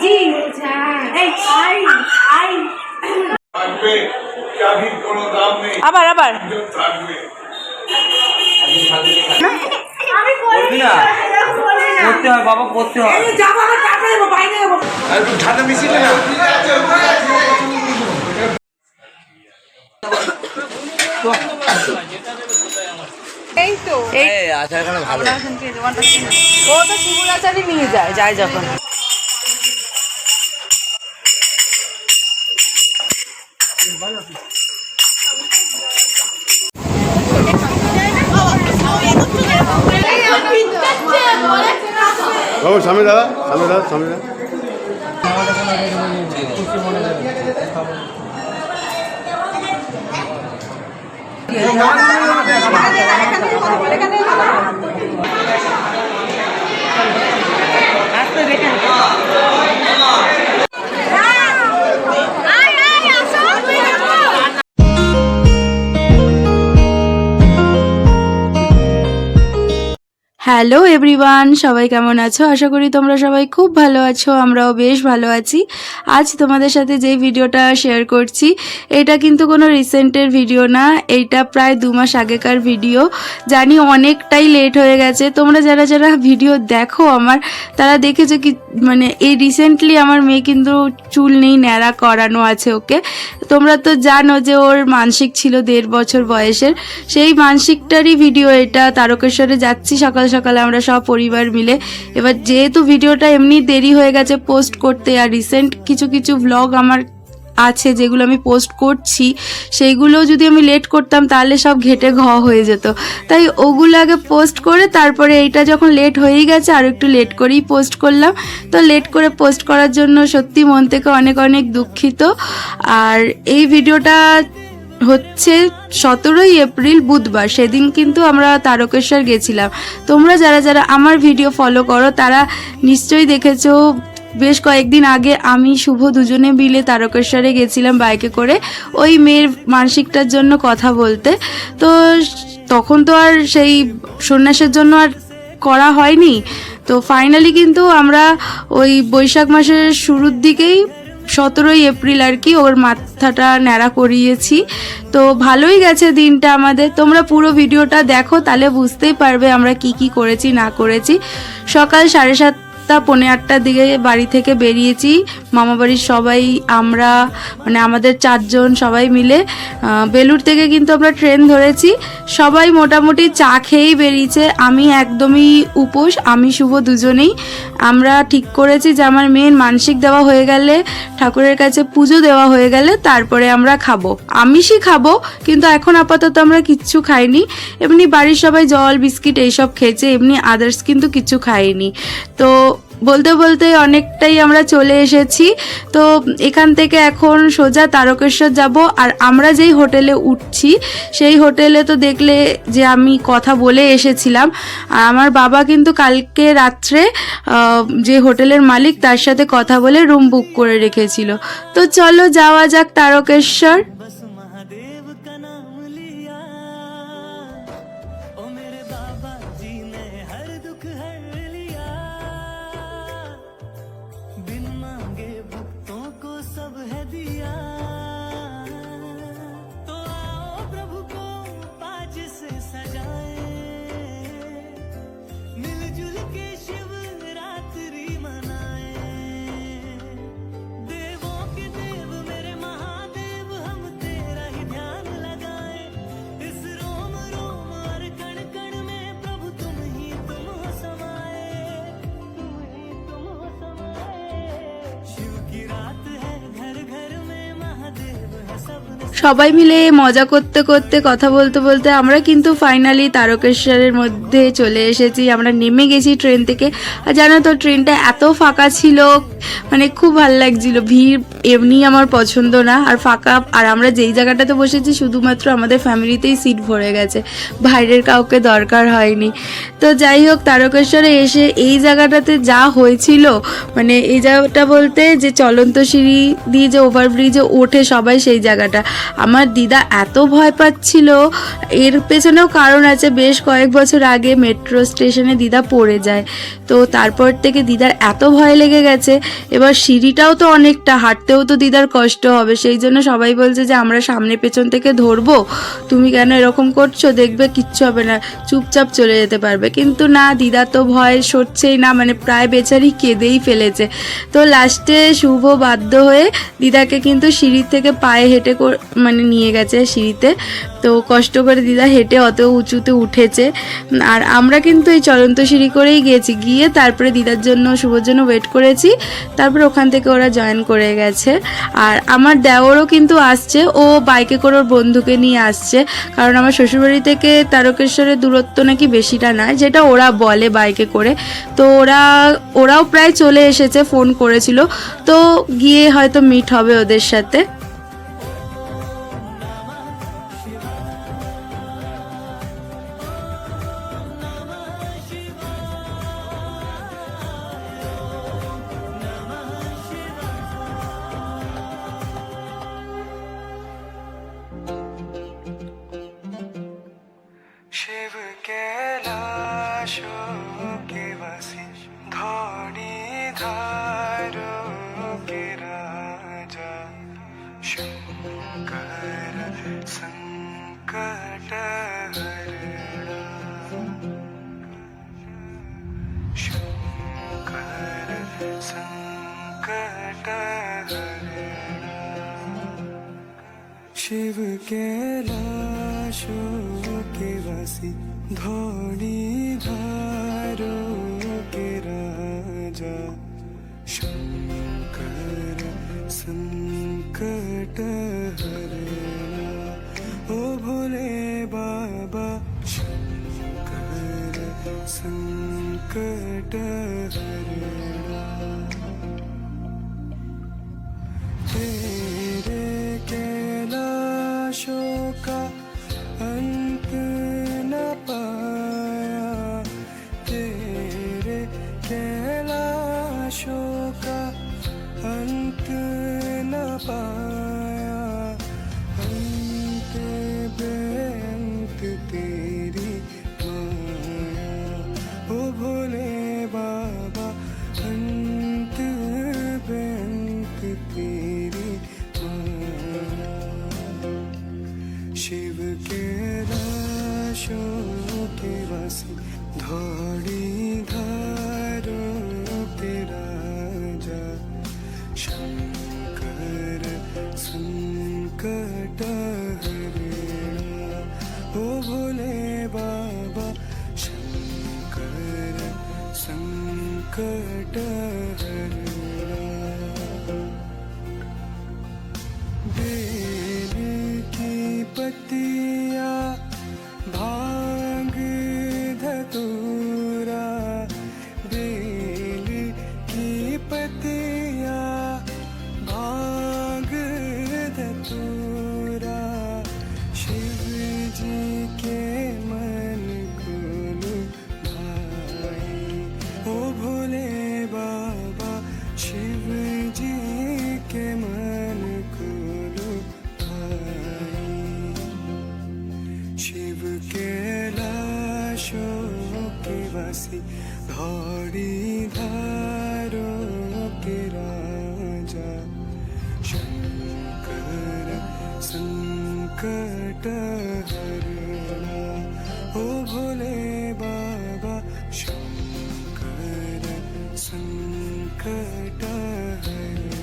জি আবার আবার বাবা করতে হয় ঠান্ডা মিশিয়ে না এই তো আচার খানা ভালো ও তো শিমুল আচারই নিয়ে যায় যখন সামনে দাদা সামনে দাদা সামনে দাদা হ্যালো এভরিওয়ান, সবাই কেমন আছো? আশা করি তোমরা সবাই খুব ভালো আছো, আমরাও বেশ ভালো আছি। আজ তোমাদের সাথে যেই ভিডিওটা শেয়ার করছি এটা কিন্তু কোনো রিসেন্টের ভিডিও না, এইটা প্রায় 2 মাস আগেকার ভিডিও। জানি অনেকটাই লেট হয়ে গেছে, তোমরা যারা যারা ভিডিও দেখো আমার তারা দেখেছো কি মানে এই রিসেন্টলি আমার মেয়ে কিন্তু চুল নেই, ন্যাড়া করানো আছে ওকে। তোমরা তো জানো যে ওর মানসিক ছিল 1.5 বছর বয়সের, সেই মানসিকটারই ভিডিও এটা। তারকেশ্বরে যাচ্ছি সকাল সকালে আমরা সব পরিবার মিলে। এবার যেহেতু ভিডিওটা এমনি দেরি হয়ে গেছে পোস্ট করতে, আর রিসেন্ট কিছু কিছু ভ্লগ আমার আছে যেগুলো আমি পোস্ট করছি, সেইগুলো যদি আমি লেট করতাম তাহলে সব ঘেটে ঘ হয়ে যেত, তাই ওগুলো আগে পোস্ট করে তারপরে এইটা যখন লেট হয়েই গেছে আর একটু লেট করেই পোস্ট করলাম। তো লেট করে পোস্ট করার জন্য সত্যি মন থেকে অনেক অনেক দুঃখিত। আর এই ভিডিওটা হচ্ছে 17ই এপ্রিল বুধবার, সেদিন কিন্তু আমরা তারকেশ্বর গেছিলাম। তোমরা যারা যারা আমার ভিডিও ফলো করো তারা নিশ্চয়ই দেখেছো বেশ কয়েকদিন আগে আমি শুভ দুজনে মিলে তারকেশ্বরে গেছিলাম বাইকে করে ওই মেয়ের মানসিকটার জন্য কথা বলতে। তো তখন তো আর সেই সন্ন্যাসের জন্য আর করা হয়নি। তো ফাইনালি কিন্তু আমরা ওই বৈশাখ মাসের শুরুর দিকেই 17ই এপ্রিল আর কি ওর মাথাটা ন্যাড়া করিয়েছি। তো ভালোই গেছে দিনটা আমাদের। তোমরা পুরো ভিডিওটা দেখো তাহলে বুঝতেই পারবে আমরা কি কি করেছি না করেছি। সকাল 7:30 পৌনে 8টার দিকে বাড়ি থেকে বেরিয়েছি, মামাবাড়ির সবাই আমরা মানে আমাদের 4 জন সবাই মিলে। বেলুড় থেকে কিন্তু আমরা ট্রেন ধরেছি, সবাই মোটামুটি চা খেয়েই বেরিয়েছে। আমি একদমই উপোস, আমি শুভ দুজনেই। আমরা ঠিক করেছি যে আমার মেয়ের মানসিক দেওয়া হয়ে গেলে, ঠাকুরের কাছে পুজো দেওয়া হয়ে গেলে তারপরে আমরা খাবো, আমিষই খাবো। কিন্তু এখন আপাতত আমরা কিচ্ছু খাইনি, এমনি বাড়ির সবাই জল বিস্কিট এইসব খেয়েছে, এমনি আদার্স কিন্তু কিছু খাইনি। তো বলতে বলতে অনেকটাই আমরা চলে এসেছি। তো এখান থেকে এখন সোজা তারকেশ্বর যাব। আর আমরা যেই হোটেলে উঠছি সেই হোটেলে তো দেখলে যে আমি কথা বলে এসেছিলাম, আর আমার বাবা কিন্তু কালকে রাত্রে যে হোটেলের মালিক তার সাথে কথা বলে রুম বুক করে রেখেছিল। তো চলো যাওয়া যাক তারকেশ্বর। সবাই মিলে মজা করতে করতে কথা বলতে বলতে আমরা কিন্তু ফাইনালি তারকেশ্বরের মধ্যে চলে এসেছি। আমরা নেমে গেছি ট্রেন থেকে। আর জানো তো ট্রেনটা এত ফাঁকা ছিল, মানে খুব ভালো লাগছিল। ভিড় এমনি আমার পছন্দ না, আর ফাঁকা, আর আমরা যেই জায়গাটাতে বসেছি শুধুমাত্র আমাদের ফ্যামিলিতেই সিট ভরে গেছে, বাইরের কাউকে দরকার হয়নি। তো যাই হোক, তারকেশ্বরে এসে এই জায়গাটাতে যা হয়েছিল, মানে এই জায়গাটা বলতে যে চলন্ত সিঁড়ি দিয়ে যে ওভারব্রিজে ওঠে সবাই, সেই জায়গাটা আমার দিদা এত ভয় পাচ্ছিল। এর পেছনেও কারণ আছে, বেশ কয়েক বছর আগে মেট্রো স্টেশনে দিদা পড়ে যায়, তো তারপর থেকে দিদার এত ভয় লেগে গেছে। এবার সিঁড়িটাও তো অনেকটা, হাঁটতেও তো দিদার কষ্ট হবে, সেই জন্য সবাই বলছে যে আমরা সামনে পেছন থেকে ধরবো, তুমি কেন এরকম করছো, দেখবে কিচ্ছু হবে না, চুপচাপ চলে যেতে পারবে। কিন্তু না, দিদা তো ভয় সরছেই না, মানে প্রায় বেচারি কেঁদেই ফেলেছে। তো লাস্টে শুভ বাধ্য হয়ে দিদাকে কিন্তু সিঁড়ি থেকে পায়ে হেঁটে মানে নিয়ে গেছে সিঁড়িতে। তো কষ্ট করে দিদা হেঁটে অত উঁচুতে উঠেছে, আর আমরা কিন্তু এই চলন্ত সিঁড়ি করেই গিয়েছি, গিয়ে তারপরে দিদার জন্য শুভর জন্য ওয়েট করেছি, তারপরে ওখান থেকে ওরা জয়েন করে গেছে। আর আমার দেওরও কিন্তু আসছে, ও বাইকে করে ওর বন্ধুকে নিয়ে আসছে, কারণ আমার শ্বশুরবাড়ি থেকে তারকেশ্বরের দূরত্ব নাকি বেশিটা নয়, যেটা ওরা বলে বাইকে করে। তো ওরাও প্রায় চলে এসেছে, ফোন করেছিল, তো গিয়ে হয়তো মিট হবে ওদের সাথে। शिव कैलाशों के वासी धौड़ी धारों के राजा शंकर संकट हरणा शंकर संकट हरणा शिव कैलाशों के वासी धौड़ी धारों के राजा शंकर संकट हरणा ओ भोले बाबा शंकर संकट हरणा तेरे कैलाशों का अंत न पाया, तेरे कैलाशों का अंत न पाया, अंत बेअंत तेरी माया ओ भोले बाबा अंत बेअंत तेरी माया शिव कैलाशों के वासी धौड़ी धारों के राजा शंकर संकट हरणा ओ भोले बाबा शंकर संकट हरणा बेल की पत्तियाँ भांग धतूरा बेल की पत्तियाँ भांग धतूरा शिव जी के मन को लुभाए ओ भोले बाबा शिव जी के मन को लुभाए शिव कैलाशों के वासी धौड़ी धारों के राजा शंकर संकट हरणा ओ भोले बाबा शंकर संकट हरणा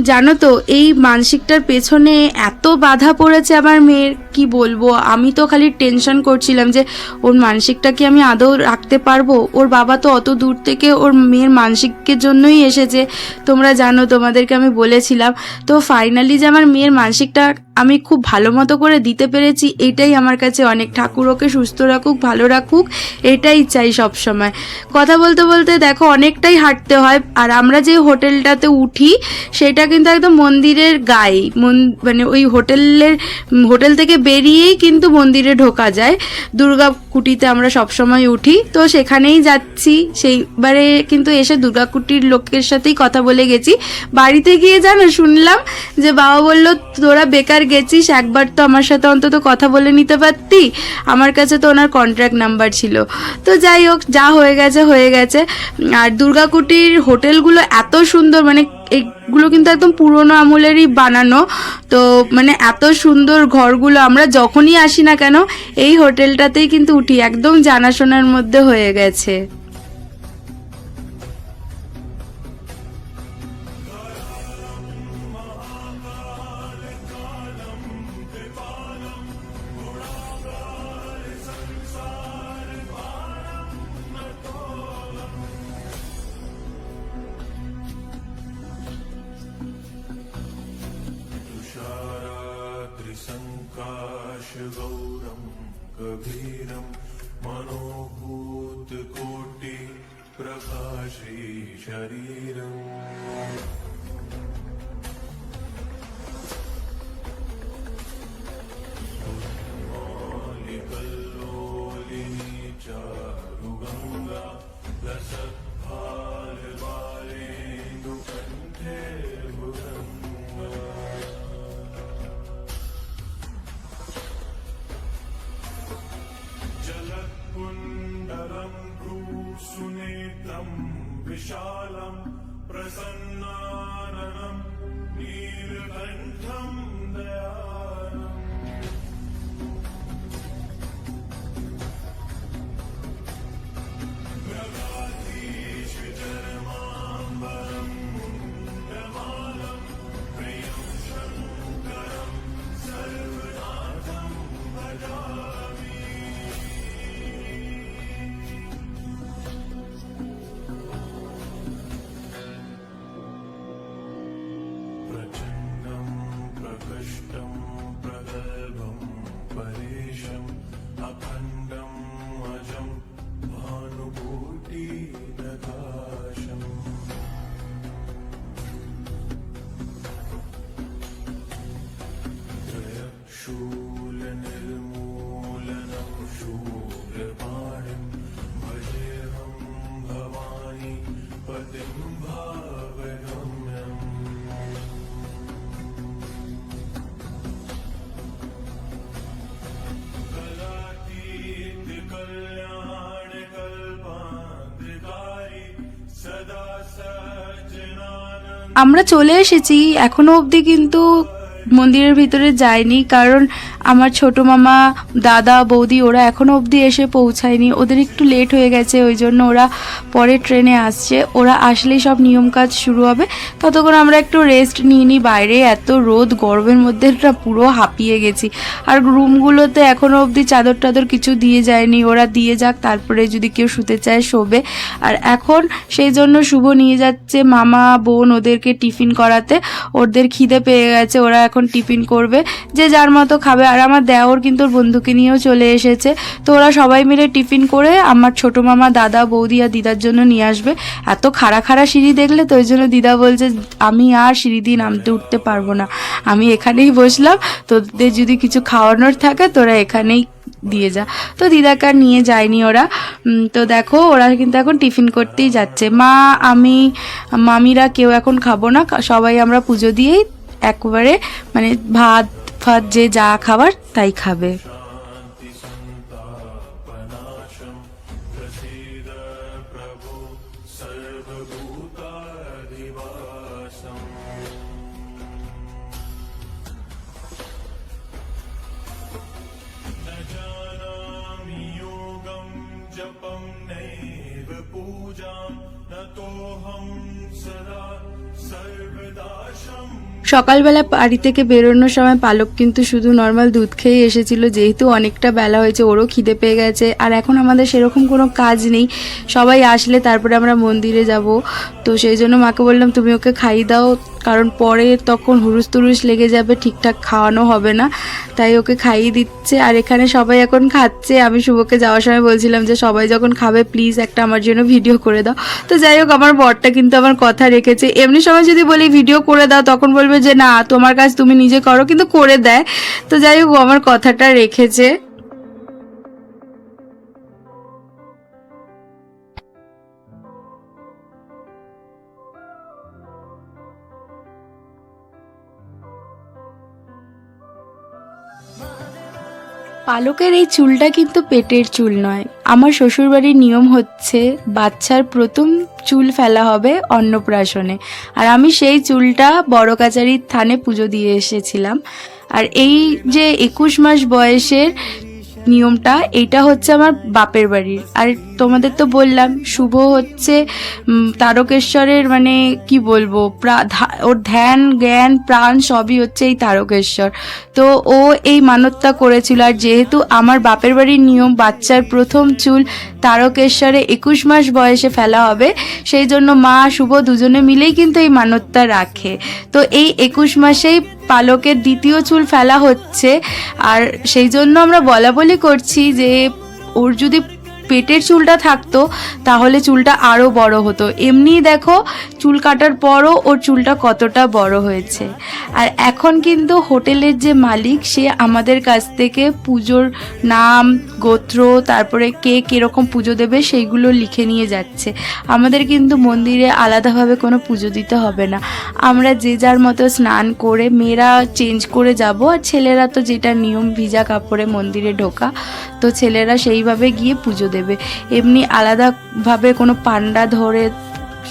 জানো তো এই মানসিকটার পেছনে এত বাধা পড়েছে আমার মেয়ের, কি বলবো, আমি তো খালি টেনশন করছিলাম যে ওর মানসিকটা কি আমি আদৌ রাখতে পারবো। ওর বাবা তো অত দূর থেকে ওর মেয়ের মানসিকের জন্যই এসেছে, তোমরা জানো, তোমাদেরকে আমি বলেছিলাম। তো ফাইনালি যে আমার মেয়ের মানসিকটা আমি খুব ভালো মতো করে দিতে পেরেছি, এটাই আমার কাছে অনেক। ঠাকুর ওকে সুস্থ রাখুক, ভালো রাখুক, এটাই চাই সব সময়। কথা বলতে বলতে দেখো অনেকটাই হাঁটতে হয়। আর আমরা যে হোটেলটাতে উঠি সেটা কিন্তু একদম মন্দিরের গায়ে, মানে ওই হোটেল থেকে বেরিয়েই কিন্তু মন্দিরে ঢোকা যায়। দুর্গা কুটিতে আমরা সবসময় উঠি, তো সেখানেই যাচ্ছি। সেইবারে কিন্তু এসে দুর্গা কুটির লোকের সাথেই কথা বলে গেছি। বাড়িতে গিয়ে জানো শুনলাম যে বাবা বলল, তোরা বেকার গেছিস, একবার তো আমার সাথে অন্তত কথা বলে নিতে পারতি। আমার কাছে তো ওনার কন্ট্রাক্ট নাম্বার ছিল। তো যাই হোক, যা হয়ে গেছে হয়ে গেছে। আর দুর্গা কুটির হোটেলগুলো এত সুন্দর, মানে এগুলো কিন্তু একদম পুরোনো আমলেরই বানানো। তো মানে এত সুন্দর ঘরগুলো, আমরা যখনই আসি না কেন এই হোটেলটাতেই কিন্তু উঠি, একদম জানাশোনার মধ্যে হয়ে গেছে। त्रिसङ्काशगौरं कबीरं मनोभूतकोटि प्रकाशी शरीरम् मौलिकल्लोलिनी चारुगङ्गा लसत्फालबालेन्दुकण्ठे भुजङ्गा जलत्कुण्डलं भ्रूसुनेत्रं विशालं प्रसन्नाननं नीलकण्ठं दयालम् मृगाधीशचरमाम्बरं मुण्डमालं प्रियं शङ्करं सर्वनाथं भजामि। प्रचण्डं प्रकृष्टं प्रगल्भं परेशम् अखण्डम् अजं भानुकोटिप्रकाशम् त्रयशूलनिर्मूलनं शूलपाणिं भजेऽहं भवानी पतिं भावगम्यम् कलातीत कल्याणकल्पान्तिकारी सदा सज्जनानन्द। আমরা চলে এসেছি, এখনো অবধি কিন্তু মন্দিরের ভিতরে যাইনি, কারণ আমার ছোট মামা, দাদা, বৌদি ওরা এখনো অবধি এসে পৌঁছায়নি। ওদের একটু লেট হয়ে গেছে, ওই জন্য ওরা পরে ট্রেনে আসছে। ওরা আসলেই সব নিয়ম কাজ শুরু হবে। ততক্ষণ আমরা একটু রেস্ট নিয়ে নিই। বাইরে এত রোদ, গরমের মধ্যে পুরো হাঁপিয়ে গেছি। আর রুমগুলোতে এখনো অবধি চাদর টাদর কিছু দিয়ে যায়নি, ওরা দিয়ে যাক, তারপরে যদি কেউ শুতে চায় শোবে। আর এখন সেই জন্য শুভ নিয়ে যাচ্ছে মামা, বোন ওদেরকে টিফিন করাতে। ওদের খিদে পেয়ে গেছে, ওরা এখন টিফিন করবে, যে যার মতো খাবে। আর আমার দেওর কিন্তু ওর বন্ধুকে নিয়েও চলে এসেছে। তো ওরা সবাই মিলে টিফিন করে আমার ছোট মামা, দাদা, বৌদি আর দিদার জন্য নিয়ে আসবে। এত খাড়া খাড়া সিঁড়ি দেখলে তো ওই জন্য দিদা বলছে আমি আর সিঁড়ি দিয়ে নামতে উঠতে পারবো না, আমি এখানেই বসলাম, তোদের যদি কিছু খাওয়ানোর থাকে তোরা এখানেই দিয়ে যা। তো দিদাকে আর নিয়ে যায়নি ওরা। তো দেখো ওরা কিন্তু এখন টিফিন করতেই যাচ্ছে। মা, আমি, মামিরা কেউ এখন খাবো না, সবাই আমরা পুজো দিয়েই একবারে মানে ভাত ফাত যে যা খাবার তাই খাবে। शान्तिसन्तापनाशं प्रसीद प्रभो सर्वभूताधिवासम् न जानामि योगं जपं नैव पूजां नतोऽहं सदा सर्वदा शम् সকালবেলা বাড়ি থেকে বেরোনোর সময় পালক কিন্তু শুধু নর্মাল দুধ খেয়ে এসেছিল, যেহেতু অনেকটা বেলা হয়েছে ওরও খিদে পেয়ে গেছে। আর এখন আমাদের সেরকম কোনো কাজ নেই, সবাই আসলে তারপরে আমরা মন্দিরে যাব। তো সেই জন্য মাকে বললাম তুমি ওকে খাইয়ে দাও, কারণ পরে তখন হুরুস তুরুস লেগে যাবে, ঠিকঠাক খাওয়ানো হবে না, তাই ওকে খাইয়ে দিচ্ছে। আর এখানে সবাই এখন খাচ্ছে। আমি শুভকে যাওয়ার সময় বলছিলাম যে সবাই যখন খাবে প্লিজ একটা আমার জন্য ভিডিও করে দাও। তো যাই হোক, আমার বরটা কিন্তু আমার কথা রেখেছে। এমনি সময় যদি বলি ভিডিও করে দাও তখন বলবে যে না তোমার কাজ তুমি নিজে করো, কিন্তু করে দেয়। তো যাই হোক, আমার কথাটা রেখেছে। পালকের এই চুলটা কিন্তু পেটের চুল নয়। আমার শ্বশুরবাড়ির নিয়ম হচ্ছে বাচ্চার প্রথম চুল ফেলা হবে অন্নপ্রাশনে, আর আমি সেই চুলটা বড় কাচারির থানে পুজো দিয়ে এসেছিলাম। আর এই যে 21 মাস বয়সের নিয়মটা, এটা হচ্ছে আমার বাপের বাড়ির। আর তোমাদের তো বললাম শুভ হচ্ছে তারকেশ্বরের, মানে কি বলবো, ওর ধ্যান জ্ঞান প্রাণ সবই হচ্ছে এই তারকেশ্বর। তো ও এই মানতটা করেছিল। আর যেহেতু আমার বাপের বাড়ির নিয়ম বাচ্চার প্রথম চুল তারকেশ্বরে 21 মাস বয়সে ফেলা হবে, সেই জন্য মা শুভ দুজনে মিলেই কিন্তু এই মানতটা রাখে। তো এই 21 মাসেই পালকের দ্বিতীয় চুল ফেলা হচ্ছে। আর সেই জন্য আমরা বলা বলি করছি যে ওর যদি পেটের চুলটা থাকতো তাহলে চুলটা আরও বড় হতো। এমনিই দেখো চুল কাটার পরও ওর চুলটা কতটা বড় হয়েছে। আর এখন কিন্তু হোটেলের যে মালিক সে আমাদের কাছ থেকে পুজোর নাম, গোত্র, তারপরে কে কীরকম পুজো দেবে সেইগুলো লিখে নিয়ে যাচ্ছে। আমাদের কিন্তু মন্দিরে আলাদাভাবে কোনো পুজো দিতে হবে না। আমরা যে যার মতো স্নান করে মেয়েরা চেঞ্জ করে যাব, আর ছেলেরা তো যেটা নিয়ম ভিজা কাপড়ে মন্দিরে ঢোকা, তো ছেলেরা সেইভাবে গিয়ে পুজো দেবে। এমনি আলাদাভাবে কোনো পান্ডা ধরে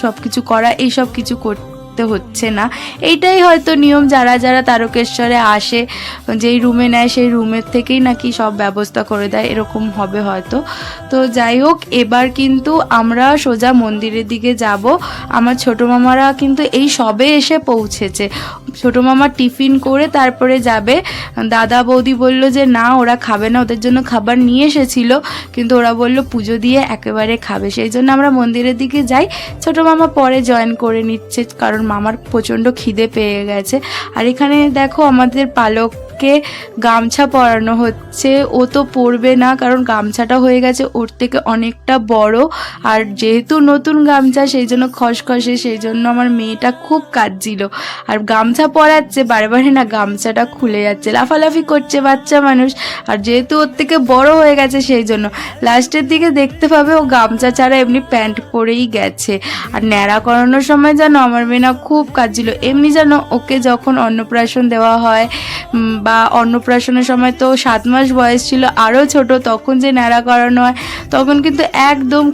সব কিছু করা এইসব কিছু করতে হচ্ছে না। এইটাই হয়তো নিয়ম, যারা যারা তারকেশ্বরে আসে যেই রুমে নেয় সেই রুমের থেকেই নাকি সব ব্যবস্থা করে দেয়, এরকম হবে হয়তো। তো যাই হোক, এবার কিন্তু আমরা সোজা মন্দিরের দিকে যাব। আমার ছোটো মামারা কিন্তু এই সবে এসে পৌঁছেছে। ছোটো মামা টিফিন করে তারপরে যাবে। দাদা বৌদি বলল যে না ওরা খাবে না, ওদের জন্য খাবার নিয়ে এসেছিল, কিন্তু ওরা বলল পুজো দিয়ে একেবারে খাবে। সেই জন্য আমরা মন্দিরের দিকে যাই। ছোটো মামা পরে জয়েন করে নিচ্ছে, কারণ মামার প্রচণ্ড খিদে পেয়ে গেছে। আর এখানে দেখো আমাদের পালককে গামছা পরানো হচ্ছে। ও তো পরবে না, কারণ গামছাটা হয়ে গেছে ওর থেকে অনেকটা বড়। আর যেহেতু নতুন গামছা সেই জন্য খসখসে, সেই জন্য আমার মেয়েটা খুব কাঁদছিল। আর গামছা পরাচ্ছে বারে বারে, না গামছাটা খুলে যাচ্ছে, লাফালাফি করছে বাচ্চা মানুষ। আর যেহেতু ওর থেকে বড় হয়ে গেছে সেই জন্য লাস্টের দিকে দেখতে পাবে ও গামছা ছাড়া এমনি প্যান্ট পরেই গেছে। আর ন্যাড়া করানোর সময় যেন আমার মেয়ে না খুব কাঁদছিল। এমনি যেন ওকে যখন অন্নপ্রাশন দেওয়া হয় বা অন্নপ্রাশনের সময় তো 7 মাস বয়স ছিল, আরও ছোট, তখন যে ন্যাড়া করানো হয় তখন কিন্তু একদম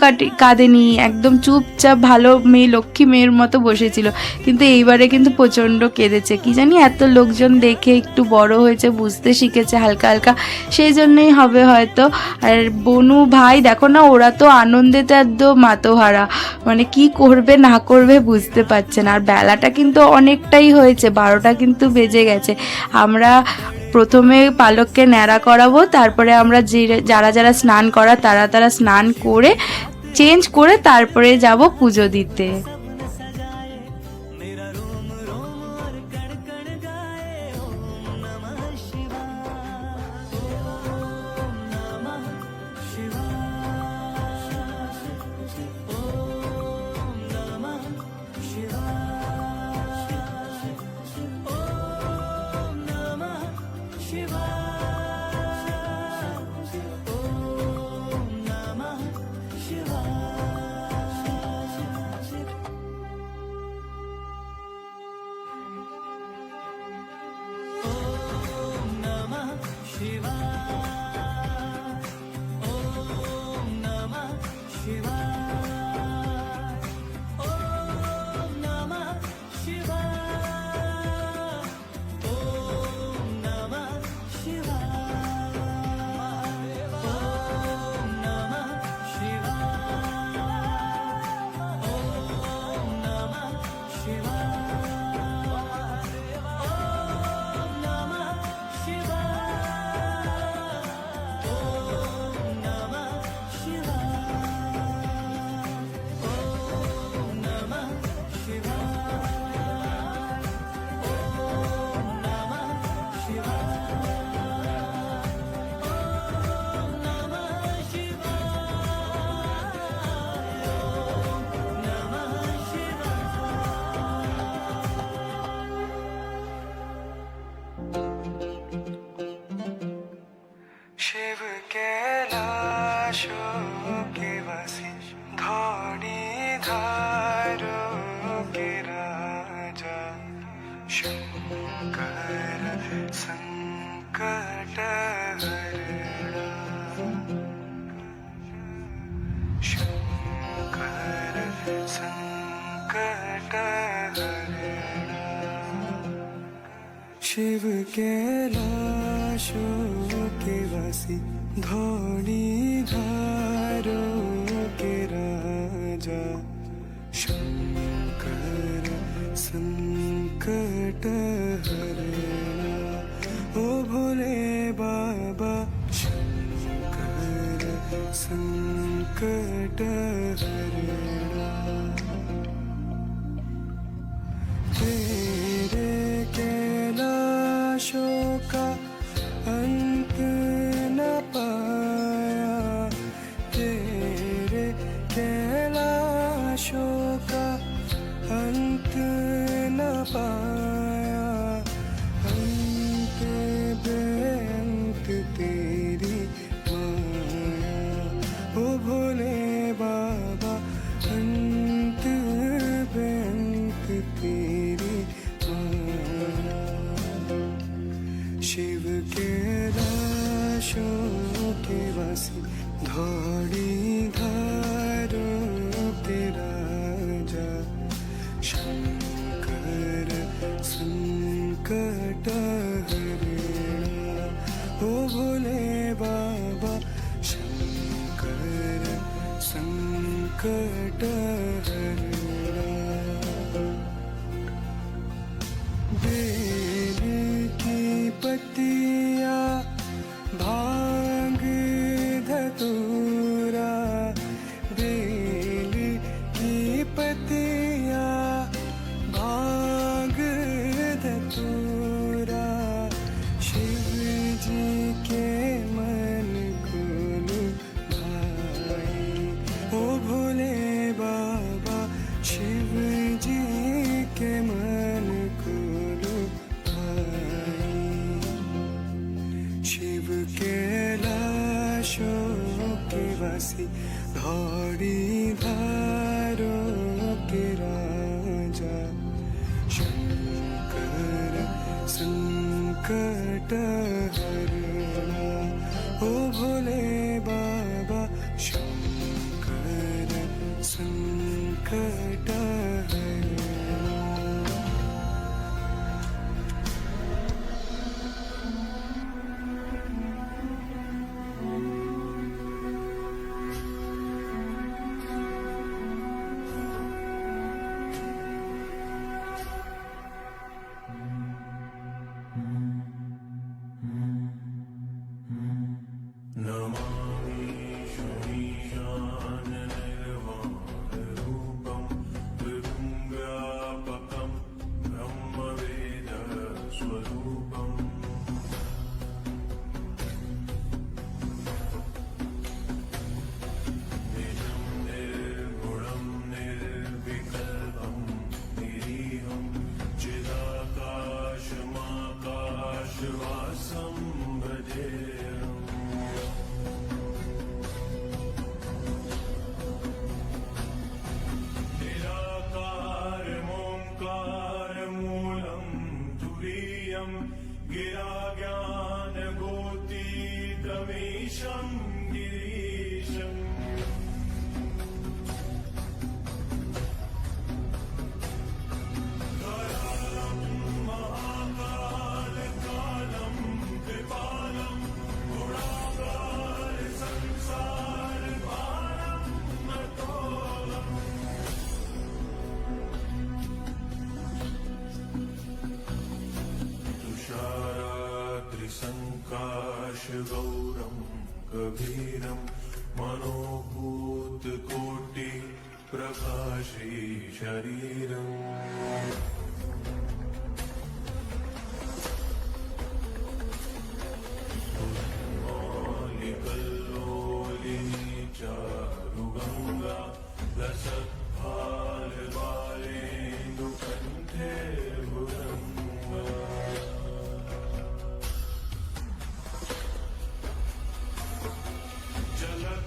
কাঁদেনি, একদম চুপচাপ ভালো মেয়ে, লক্ষ্মী মেয়ের মতো বসেছিল। কিন্তু এইবারে কিন্তু প্রচণ্ড কেঁদেছে। কি জানি এত লোকজন দেখে একটু বড় হয়েছে, বুঝতে শিখেছে হালকা হালকা, সেই জন্যই হবে হয়তো। আর বনু ভাই দেখো না, ওরা তো আনন্দেতে একদম মাতোহারা, মানে কি করবে না করবে বুঝতে পারছে না। আর বেলাটা কিন্তু অনেকটাই হয়েছে, 12টা কিন্তু বেজে গেছে। আমরা প্রথমে পালককে ন্যাড়া করাবো, তারপরে আমরা যারা যারা স্নান করা তারা স্নান করে চেঞ্জ করে তারপরে যাব পুজো দিতে। धारों के राजा शंकर संकट हरणा शंकर संकट हरणा शिव कैलाशों के वासी धौड़ी धारों के राजा शंकर संकट हरणा ओ भोले बाबा शंकर संकट हरणा तेरे कैलाशों का अंत न पाया तेरे कैलाशों का अंत न पाया अंत बेअंत तेरी माया ओ भोले बाबा अंत बेअंत तेरी माया शिव कैलाशों के वासी धौड़ी धारों के राजा शंकर संकट हरणा ओ भोले बाबा शंकर संकट हरणा बेल की पत्तिया भांग धतूरा बेल की पत्तिया भांग धतूरा शिव जी के मन को लुभाए ओ भोले बाबा शिव जी के मन को लुभाए शिव कैलाशों के वासी धौड़ी धारों के राजा शंकर संकट हरणा ओ भोले बाबा शंकर संकट हरणा नमामि शमीशान निर्वाणरूपं विभुं व्यापकं ब्रह्मवेदस्वरूपम् निजं निर्गुणं निर्विकल्पं निरीहं चिदाकाशमाकाशवासं भजेऽहम् निराकारमोङ्कारमूलं तुरीयं गिराज्ञानगोतीतमीशं गिरीशम् करालं महाकालकालं कृपालं गुणागार संसारपारं नतोऽहम् तुषाराद्रिसङ्काशगौरं कबीरं मनोभूतकोटि प्रकाशी शरीरम् मौलिकल्लोलिनी चारुगङ्गा लसत्फालबालेन्दुकण्ठे भुजङ्गा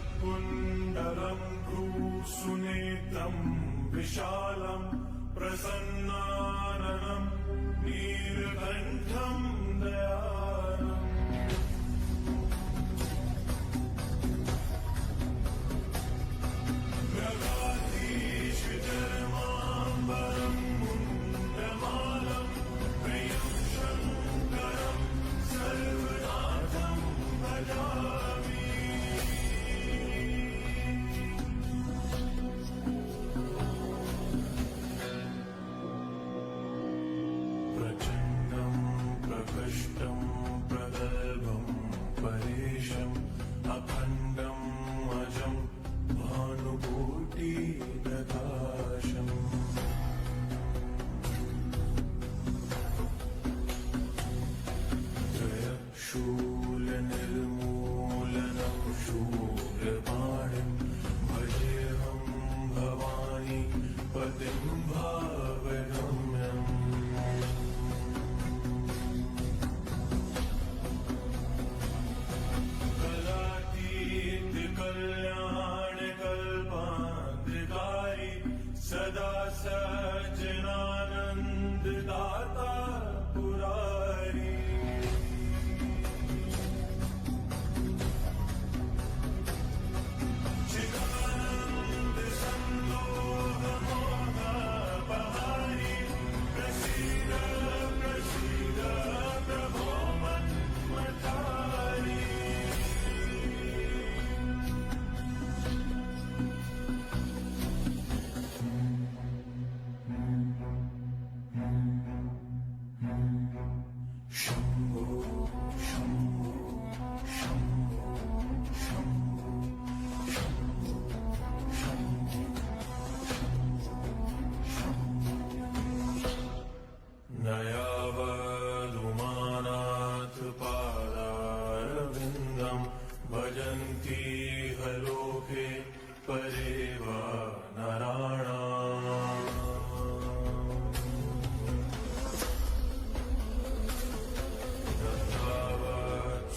जलत्कुण्डलं भ्रूसुनेत्रम् विशालम् प्रसन्नाननम् नीलकण्ठम् दयालम् मृगाधीशचरमाम्बरम् मुण्डमालम् प्रियं शङ्करम् सर्वनाथम् भजामि प्रचण्डम् प्रकृष्टम् प्रगल्भम् परेशम् अखण्डम् अजम् भानुकोटिप्रकाशम् शूलनिर्मूलनम् शूलपाणिम् भजेऽहम् भवानी पतिम् भावगम्यम् कलातीत कल्याणकल्पान्तिकारी सदा सज्जनानन्ददाता पुरारी चिदानन्द सन्दोहमोहपहारी प्रसीद प्रसीद प्रभो मन्मथारी शम्भो शम्भो शम्भो शम्भो नयावलुमानाथ पादारविन्दम् भजन्ति हलोके परेव नराणाम्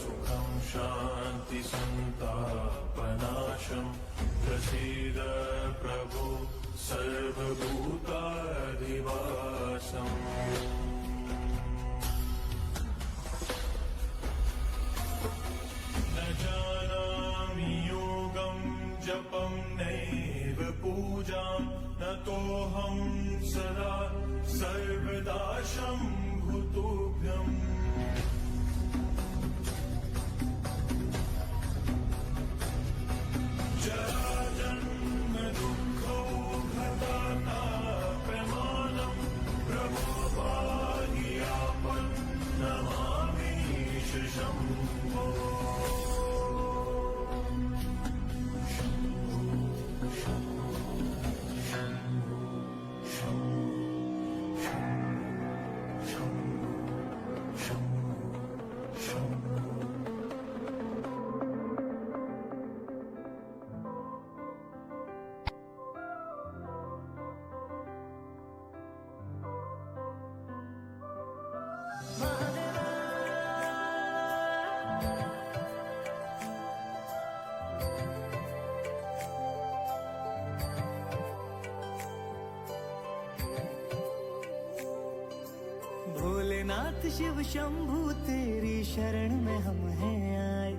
सुखं शान्ति सन्तापनाशम् प्रसीद प्रभु सर्वभूताधिवासम् न जानामि योगं जपं नैव पूजां नतोऽहं सदा सर्वदा शम्भुतुभ्यम् जराजन्म दुःखौ घटाता प्रमाणम् प्रभो पाहि आपन्नमामीश शम्भो भोलेनाथ शिव शंभू तेरी शरण में हम हैं आए,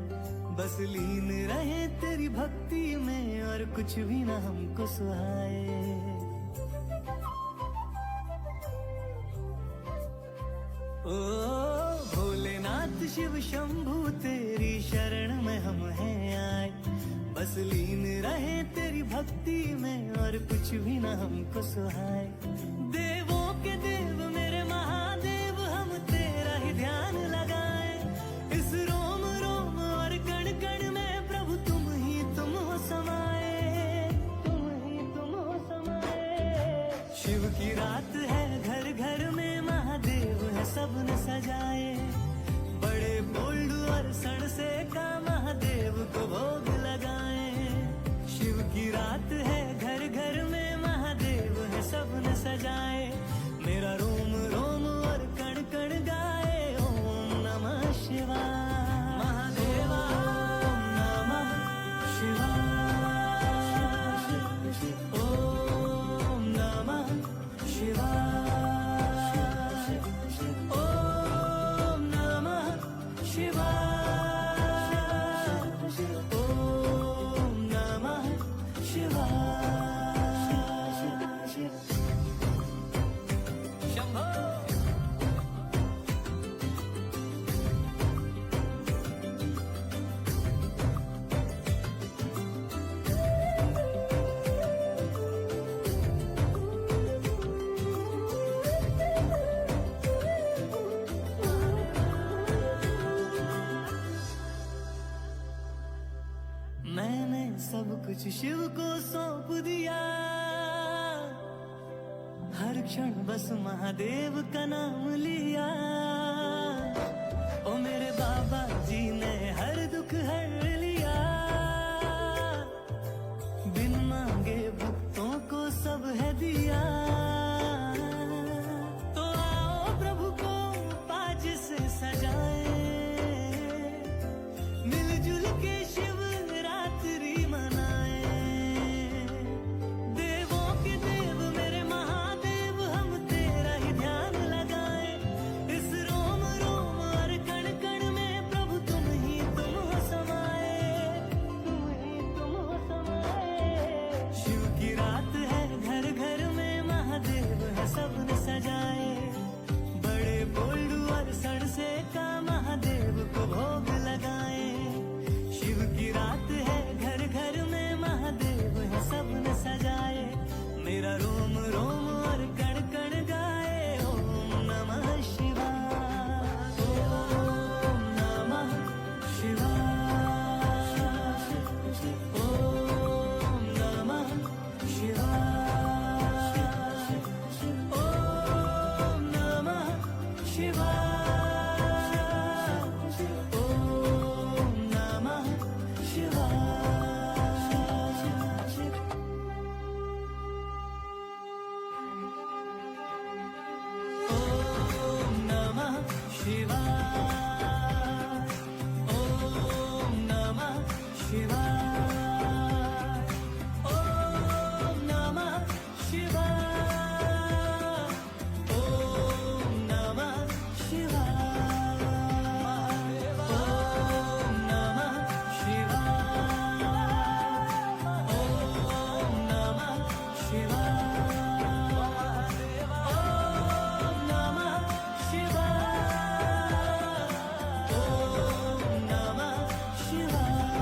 बस लीन रहे तेरी भक्ति में और कुछ भी न हमको सुहाए। ओ भोलेनाथ शिव शंभू तेरी शरण में हम हैं आए, बस लीन रहे तेरी भक्ति में और कुछ भी न हमको सुहाए। देवों के देव मेरे महादेव हम तेरा ही ध्यान लगाए, इस रोम रोम और कण कण में प्रभु तुम हो समाए, तुम हो समाए। शिव की रात है घर घर में महादेव है सबने सजाए, बड़े बोल्ड और सण से का महादेव को भोग लगाए। शिव की रात है घर घर में महादेव है सबने सजाए, मेरा रोम रोम और कण कण गाए ओम नमः शिवाय। महादेवा ओम नमः शिवाय, ओम शिव को सौंप दिया, हर क्षण बस महादेव का नाम लिया। ओ मेरे बाबा जी ने हर दुख हर लिया, बिन मांगे भक्तों को सब है दिया। तो आओ प्रभु को पाज से सजाए, मिलजुल के शिव रात्रि मनाए। देवों के देव मेरे महादेव, हम तेरा ही ध्यान लगाए। इस रोम रोम और कण कण में प्रभु तुम हो समाए, तुम हो समाए। शिव की रात है घर घर में, महादेव है सबने सजाए। बड़े बोल्डू और सड़से का महादेव को भोग लगाए। शिव की रात है घर घर में, महादेव है सबने सजाए। मेरा रोम रोम और कण कण गाए, ओम नमः शिवाय, ओम नमः शिवाय, ओम नमः शिवाय, ओम नमः शिवाय, ओम नमः शिवाय। ओम नमः शिवाय, ओम नमः शिवाय, ओम नमः शिवाय, ओम नमः शिवाय, ओम नमः शिवाय, ओम नमः शिवाय, ओम नमः शिवाय,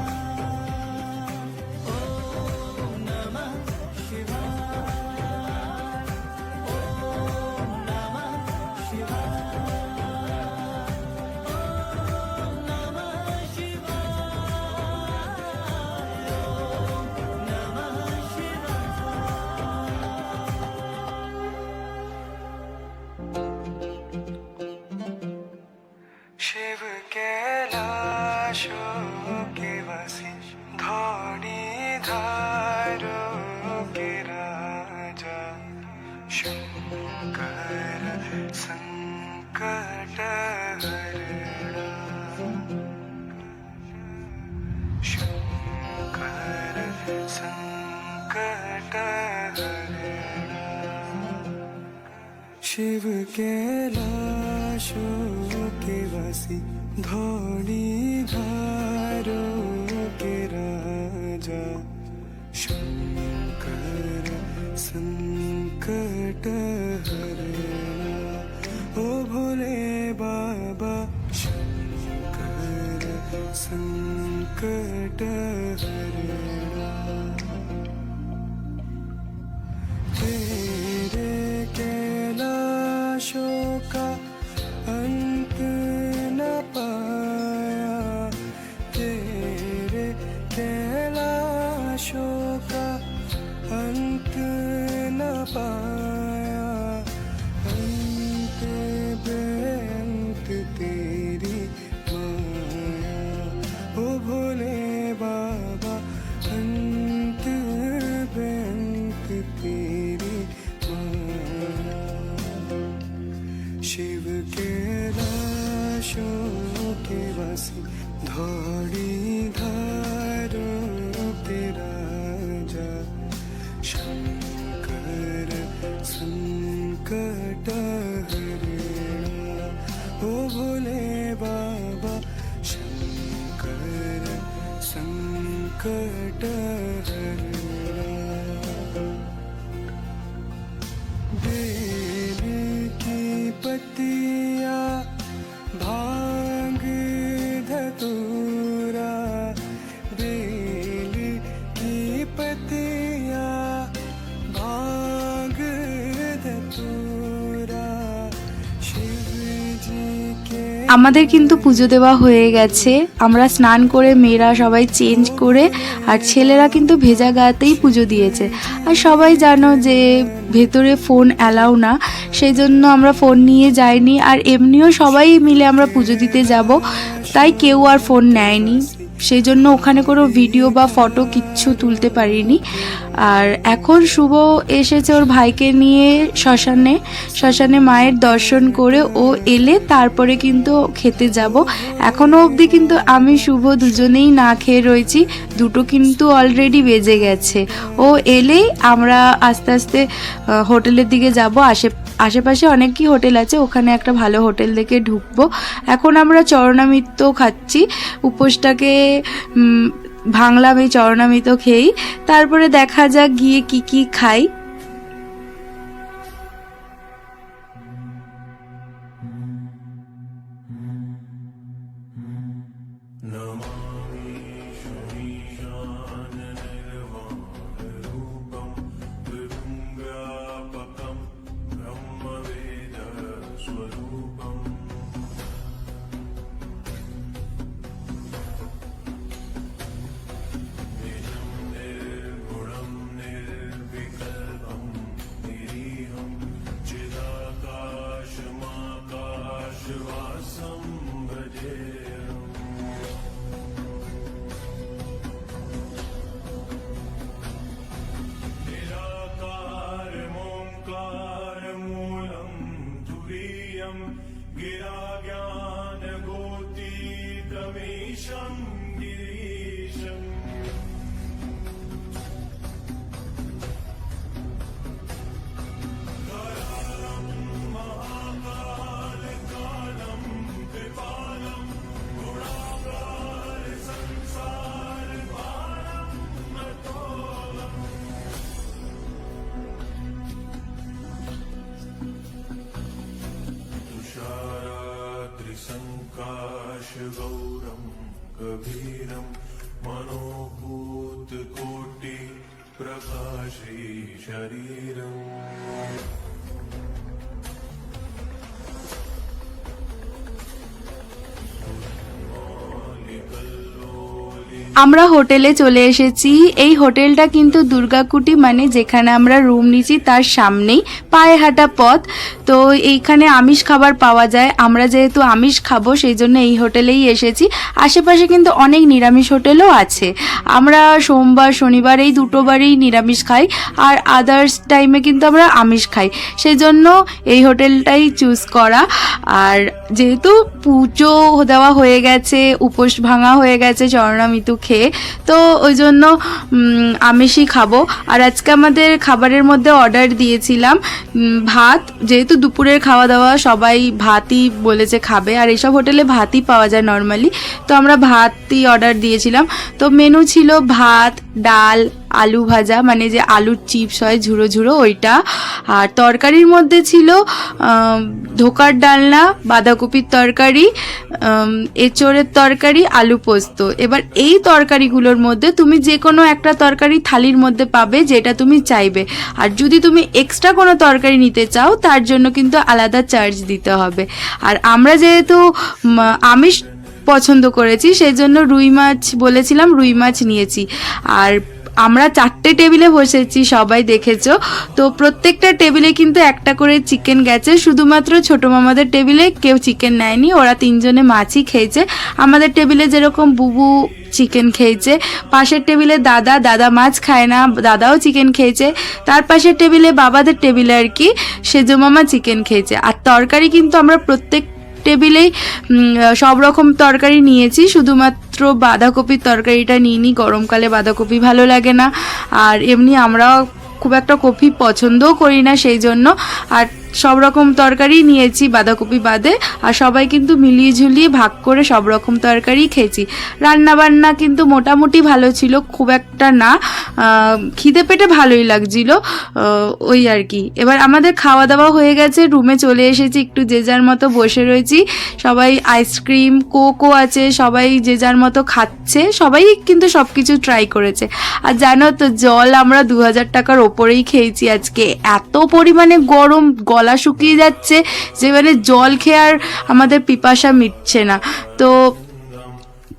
ओम नमः शिवाय, ओम नमः शिवाय, ओम नमः शिव कैलाशों के वासी, धौड़ी धारों के राजा, शंकर संकट हरणा, शंकर संकट हरणा। शिव कैलाशों के वासी, धौड़ी धारों के राजा, शंकर संकट हरणा। ओ भोले बाबा शंकर संकट हरणा। तेरे कैलाशों का अंत न पाया, तेरे कैलाशों का अंत न पाया। अंत बेअंत तेरी माया, ओ भोले बाबा अंत बेअंत तेरी माया। शिव कैलाशों के वासी, धौड़ी धारों के राजा, शंकर संकट हरणा। ओ भोले बाबा शंकर संकट हरणा। बेल की पत्तिया भांग धतूरा, बेल की पत्तिया भांग धतूरा, शिव जी के আমাদের কিন্তু পুজো দেওয়া হয়ে গেছে, আমরা স্নান করে মেয়েরা সবাই চেঞ্জ করে, আর ছেলেরা কিন্তু ভেজা গাতেই পুজো দিয়েছে। আর সবাই জানো যে ভেতরে ফোন অ্যালাউ না, সেই জন্য আমরা ফোন নিয়ে যাইনি। আর এমনিও সবাই মিলে আমরা পুজো দিতে যাব, তাই কেউ আর ফোন নেয়নি, সেই জন্য ওখানে কোনো ভিডিও বা ফটো কিচ্ছু তুলতে পারিনি। আর এখন শুভ এসেছে ওর ভাইকে নিয়ে শ্মশানে মায়ের দর্শন করে ও এলে তারপরে কিন্তু খেতে যাব। এখনও অবধি কিন্তু আমি শুভ দুজনেই না খেয়ে রয়েছি, দুটো কিন্তু অলরেডি বেজে গেছে। ও এলেই আমরা আস্তে আস্তে হোটেলের দিকে যাব। আশেপাশে অনেকই হোটেল আছে, ওখানে একটা ভালো হোটেল দেখে ঢুকবো। এখন আমরা চরণামৃত খাচ্ছি, উপোসটাকে ভাঙলাম এই চরণামৃত খেয়েই, তারপরে দেখা যাক গিয়ে কি কি খাই। गौरम कबीरम मनोभूत कोटि प्रकाशी शरीरम। আমরা হোটেলে চলে এসেছি। এই হোটেলটা কিন্তু দুর্গাকুটি, মানে যেখানে আমরা রুম নিয়েছি তার সামনেই, পায়ে হাঁটা পথ। তো এইখানে আমিষ খাবার পাওয়া যায়, আমরা যেহেতু আমিষ খাবো সেই জন্য এই হোটেলেই এসেছি। আশেপাশে কিন্তু অনেক নিরামিষ হোটেলও আছে। আমরা সোমবার শনিবার এই দুটো বারেই নিরামিষ খাই, আর আদার্স টাইমে কিন্তু আমরা আমিষ খাই, সেই জন্য এই হোটেলটাই চুজ করা। আর যেহেতু পুজো দেওয়া হয়ে গেছে, উপোস ভাঙা হয়ে গেছে চরণামৃত খেয়ে, তো ওই জন্য আমিষই খাবো। আর আজকে আমাদের খাবারের মধ্যে অর্ডার দিয়েছিলাম ভাত, যেহেতু দুপুরের খাওয়া দাওয়া সবাই ভাতই বলেছে খাবে, আর এইসব হোটেলে ভাতই পাওয়া যায় নর্মালি, তো আমরা ভাতই অর্ডার দিয়েছিলাম। তো মেনু ছিল ভাত, ডাল, আলু ভাজা, মানে যে আলুর চিপস হয় ঝুড়ো ঝুড়ো ওইটা, আর তরকারির মধ্যে ছিল ধোকার ডালনা, বাঁধাকপির তরকারি, এঁচোড়ের তরকারি, আলু পোস্ত। এবার এই তরকারিগুলোর মধ্যে তুমি যে কোনো একটা তরকারি থালির মধ্যে পাবে যেটা তুমি চাইবে, আর যদি তুমি এক্সট্রা কোনো তরকারি নিতে চাও তার জন্য কিন্তু আলাদা চার্জ দিতে হবে। আর আমরা যেহেতু আমিষ পছন্দ করেছি সেই জন্য রুই মাছ বলেছিলাম, রুই মাছ নিয়েছি। আর আমরা 4টে টেবিলে বসেছি, সবাই দেখেছো তো, প্রত্যেকটা টেবিলে কিন্তু একটা করে চিকেন গেছে। শুধুমাত্র ছোটো মামাদের টেবিলে কেউ চিকেন নেয়নি, ওরা 3 জনে মাছই খেয়েছে। আমাদের টেবিলে যেরকম বুবু চিকেন খেয়েছে, পাশের টেবিলে দাদা মাছ খায় না, দাদাও চিকেন খেয়েছে। তার পাশের টেবিলে বাবাদের টেবিলে আর কি সেজো মামা চিকেন খেয়েছে। আর তরকারি কিন্তু আমরা প্রত্যেক টেবিলেই সব রকম তরকারি নিয়েছি, শুধুমাত্র বাঁধাকপির তরকারিটা নিইনি, গরমকালে বাঁধাকপি ভালো লাগে না, আর এমনি আমরাও খুব একটা কপি পছন্দও করি না সেই জন্য। আর সব রকম তরকারি নিয়েছি বাঁধাকপি বাদে, আর সবাই কিন্তু মিলিয়ে ঝুলিয়ে ভাগ করে সব রকম তরকারি খেয়েছি। রান্নাবান্না কিন্তু মোটামুটি ভালো ছিল, খুব একটা না, খিদে পেটে ভালোই লাগছিল ওই আর কি। এবার আমাদের খাওয়া দাওয়া হয়ে গেছে, রুমে চলে এসেছি, একটু যে যার মতো বসে রয়েছি। সবাই আইসক্রিম, কোকও আছে, সবাই যে যার মতো খাচ্ছে, সবাই কিন্তু সব কিছু ট্রাই করেছে। আর জানো তো জল আমরা 2000 টাকার ওপরেই খেয়েছি আজকে, এত পরিমাণে গরম, গলা গলা শুকিয়ে যাচ্ছে, যে মানে জল খেয়ে আর আমাদের পিপাসা মিটছে না। তো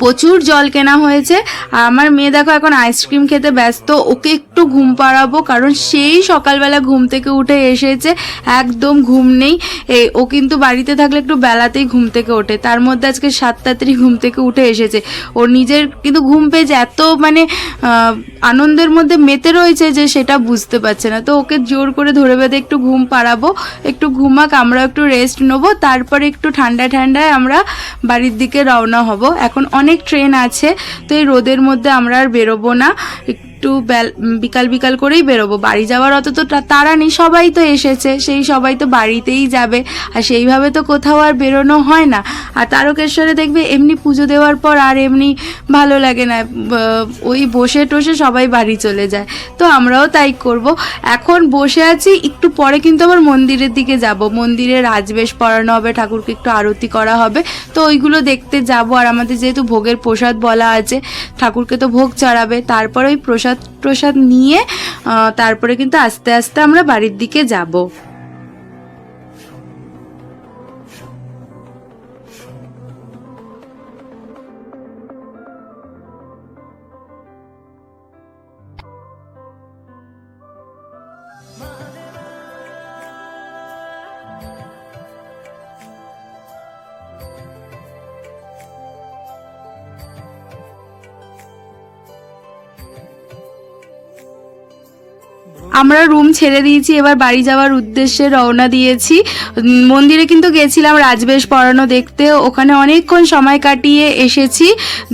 প্রচুর জল কেনা হয়েছে। আর আমার মেয়ে দেখো এখন আইসক্রিম খেতে ব্যস্ত, ওকে একটু ঘুম পাড়াবো, কারণ সেই সকালবেলা ঘুম থেকে উঠে এসেছে, একদম ঘুম নেই। ও কিন্তু বাড়িতে থাকলে একটু বেলাতেই ঘুম থেকে ওঠে, তার মধ্যে আজকে 7 তাড়াতাড়ি ঘুম থেকে উঠে এসেছে। ওর নিজের কিন্তু ঘুম পেয়েছে, এত মানে আনন্দের মধ্যে মেতে রয়েছে যে সেটা বুঝতে পারছে না। তো ওকে জোর করে ধরে বেঁধে একটু ঘুম পাড়াবো, একটু ঘুমাক, আমরাও একটু রেস্ট নেবো, তারপরে একটু ঠান্ডায় আমরা বাড়ির দিকে রওনা হব। এখন অনেক ট্রেন আছে, তো এই রোদের মধ্যে আমরা আর বেরোবো না, একটু বিকাল করেই বেরোবো। বাড়ি যাওয়ার অত তো তাড়া নেই, সবাই তো এসেছে, সেই সবাই তো বাড়িতেই যাবে, আর সেইভাবে তো কোথাও আর বেরোনো হয় না। আর তারকেশ্বরে দেখবে এমনি পুজো দেওয়ার পর আর এমনি ভালো লাগে না, ওই বসে টসে সবাই বাড়ি চলে যায়, তো আমরাও তাই করব। এখন বসে আছি, একটু পরে কিন্তু আবার মন্দিরের দিকে যাব, মন্দিরে রাজবেশ পড়ানো হবে, ঠাকুরকে একটু আরতি করা হবে, তো ওইগুলো দেখতে যাব। আর আমাদের যেহেতু ভোগের প্রসাদ বলা আছে, ঠাকুরকে তো ভোগ চড়াবে, তারপরে ওই প্রসাদ নিয়ে তারপরে কিন্তু আস্তে আস্তে আমরা বাড়ির দিকে যাব। আমরা রুম ছেড়ে দিয়েছি, এবার বাড়ি যাওয়ার উদ্দেশ্যে রওনা দিয়েছি। মন্দিরে কিন্তু গেছিলাম রাজবেশ পড়ানো দেখতে, ওখানে অনেকক্ষণ সময় কাটিয়ে এসেছি।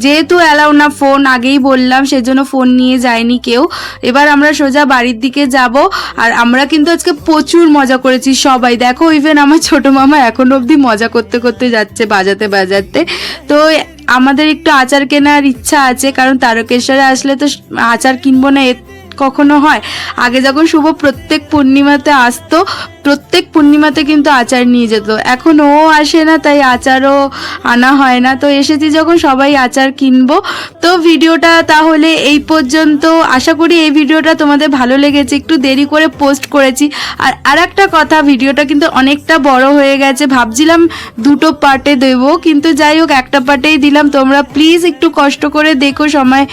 যেহেতু অ্যালাউ না ফোন, আগেই বললাম, সেজন্য ফোন নিয়ে যায়নি কেউ। এবার আমরা সোজা বাড়ির দিকে যাব। আর আমরা কিন্তু আজকে প্রচুর মজা করেছি সবাই, দেখো ইভেন আমার ছোট মামা এখনো অবধি মজা করতে যাচ্ছে বাজাতে। তো আমাদের একটু আচার কেনার ইচ্ছা আছে, কারণ তারকেশ্বরে আসলে তো আচার কিনবো না কখনো হয়। আগে যখন শুভ প্রত্যেক পূর্ণিমাতে আসতো, প্রত্যেক পূর্ণিমাতে কিন্তু আচার নিয়ে যেত, এখন ও আসে না, তাই আচারও আনা হয় না। তো এসেছি যখন সবাই আচার কিনবো। তো ভিডিওটা তাহলে এই পর্যন্ত, আশা করি এই ভিডিওটা তোমাদের ভালো লেগেছে, একটু দেরি করে পোস্ট করেছি। আর একটা কথা, ভিডিওটা কিন্তু অনেকটা বড় হয়ে গেছে, ভাবছিলাম 2টো পার্টে দেবো, কিন্তু যাই হোক একটা পার্টেই দিলাম। তোমরা প্লিজ একটু কষ্ট করে দেখো, সময়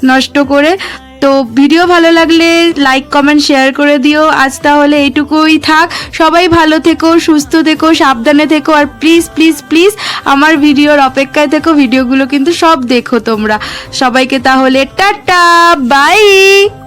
নষ্ট করে। তো ভিডিও ভালো লাগলে লাইক কমেন্ট শেয়ার করে দিও। আজ তাহলে এইটুকুই থাক, সবাই ভালো থেকো, সুস্থ থেকো, সাবধানে থেকো, আর প্লিজ আমার ভিডিওর অপেক্ষায় থেকো, ভিডিওগুলো কিন্তু সব দেখো তোমরা। সবাইকে তাহলে টাটা, বাই।